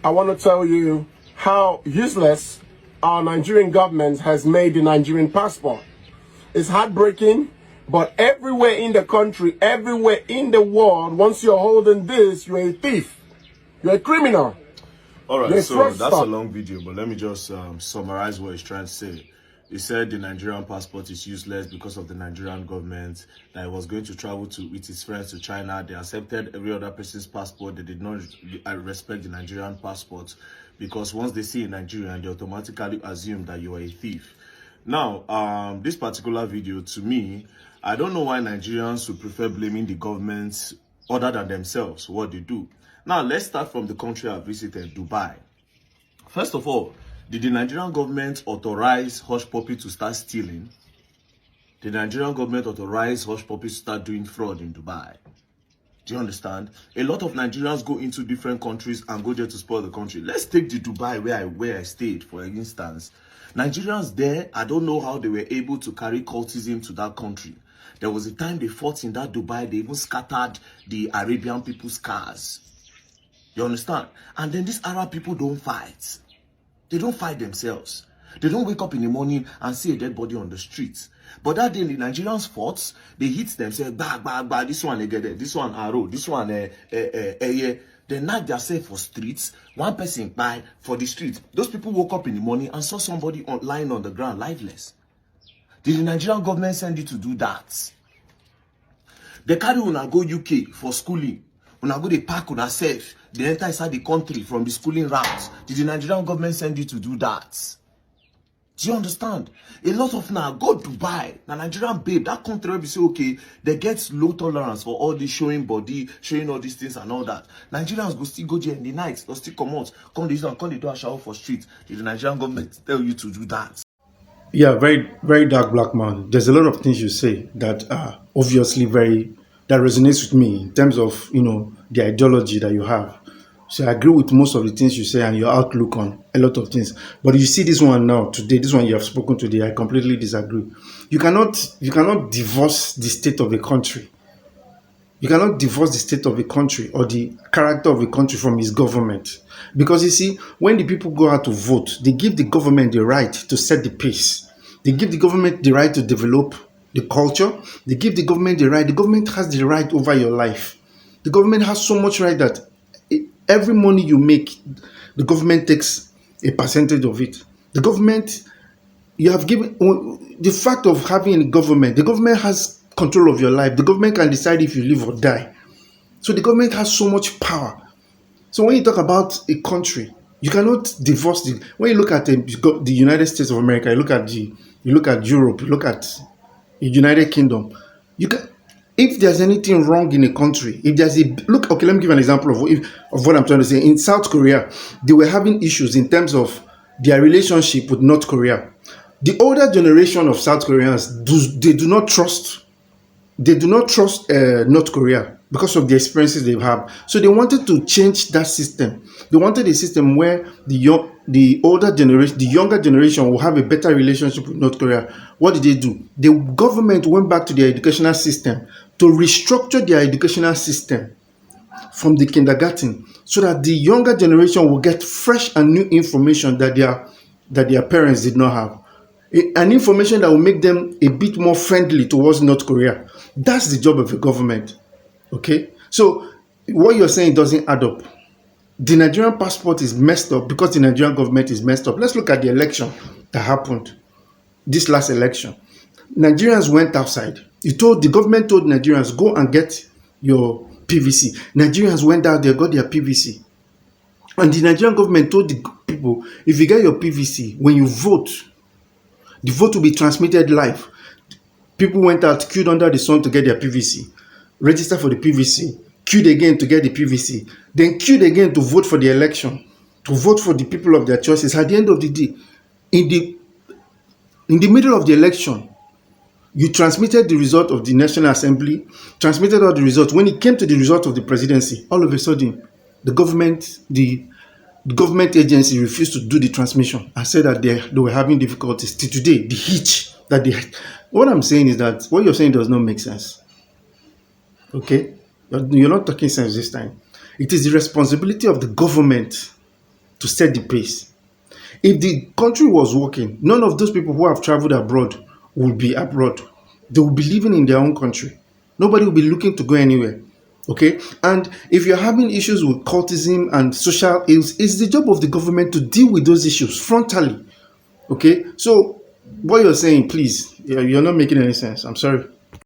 I want to tell you how useless our Nigerian government has made the Nigerian passport. It's heartbreaking, but everywhere in the country, everywhere in the world, once you're holding this, you're a thief. You're a criminal. All right, so that's a long video, but let me just summarize what he's trying to say. He said the Nigerian passport is useless because of the Nigerian government, that he was going to travel with his friends to China. They accepted every other person's passport. They did not respect the Nigerian passport because once they see a Nigerian, they automatically assume that you are a thief. Now, this particular video, to me, I don't know why Nigerians would prefer blaming the government other than themselves, what they do. Now, let's start from the country I visited, Dubai. First of all, did the Nigerian government authorize hush puppy to start stealing? Did the Nigerian government authorize hush puppy to start doing fraud in Dubai? Do you understand? A lot of Nigerians go into different countries and go there to spoil the country. Let's take the Dubai where I stayed, for instance. Nigerians there, I don't know how they were able to carry cultism to that country. There was a time they fought in that Dubai, they even scattered the Arabian people's cars. You understand? And then these Arab people don't fight. They don't fight themselves. They don't wake up in the morning and see a dead body on the streets. But that day, the Nigerians fought. They hit themselves. Bah. This one, this one, arrow. This one, They knock themselves for streets. One person died for the street. Those people woke up in the morning and saw somebody lying on the ground, lifeless. Did the Nigerian government send you to do that? They carry una go UK for schooling. Una go they pack una safe. They enter inside the country from the schooling routes. Did the Nigerian government send you to do that? Do you understand? A lot of now go Dubai. Now Nigerian babe, that country will be say okay, they get low tolerance for all this showing body, showing all these things and all that. Nigerians go still go there in the night, they'll still come out, come this and come they do a shower for street. Did the Nigerian government tell you to do that? Yeah, very, very dark black man. There's a lot of things you say that are obviously that resonates with me in terms of, the ideology that you have. So I agree with most of the things you say and your outlook on a lot of things. But you see this one now, today, this one you have spoken today, I completely disagree. You cannot divorce the state of a country. You cannot divorce the state of a country or the character of a country from its government. Because you see, when the people go out to vote, they give the government the right to set the pace. They give the government the right to develop the culture. They give the government the right. The government has the right over your life. The government has so much right that every money you make, the government takes a percentage of it. The government, you have given, the fact of having a government, the government has control of your life. The government can decide if you live or die. So the government has so much power. So when you talk about a country, you cannot divorce it. When you look at the United States of America, you look at Europe, you look at the United Kingdom, if there's anything wrong in a country, if there's okay, let me give an example of what I'm trying to say. In South Korea, they were having issues in terms of their relationship with North Korea. The older generation of South Koreans, they do not trust North Korea because of the experiences they have. So they wanted to change that system. They wanted a system where the older generation, the younger generation will have a better relationship with North Korea. What did they do? The government went back to their educational system to restructure their educational system from the kindergarten so that the younger generation will get fresh and new information that their parents did not have. An information that will make them a bit more friendly towards North Korea. That's the job of the government. Okay? So what you're saying doesn't add up. The Nigerian passport is messed up because the Nigerian government is messed up. Let's look at the election that happened, this last election. Nigerians went outside. The government told Nigerians, go and get your PVC. Nigerians went out there, got their PVC. And the Nigerian government told the people, if you get your PVC, when you vote, the vote will be transmitted live. People went out, queued under the sun to get their PVC, registered for the PVC, queued again to get the PVC, then queued again to vote for the election, to vote for the people of their choices. At the end of the day, in the middle of the election, you transmitted the result of the National Assembly, transmitted all the results. When it came to the result of the presidency, all of a sudden, the government agency refused to do the transmission and said that they were having difficulties. Till today, the hitch that they had. What I'm saying is that what you're saying does not make sense. Okay? You're not talking sense this time. It is the responsibility of the government to set the pace. If the country was working, none of those people who have traveled abroad will be abroad. They will be living in their own country. Nobody will be looking to go anywhere. Okay? And if you're having issues with cultism and social ills, it's the job of the government to deal with those issues frontally. Okay? So, what you're saying, please, you're not making any sense. I'm sorry.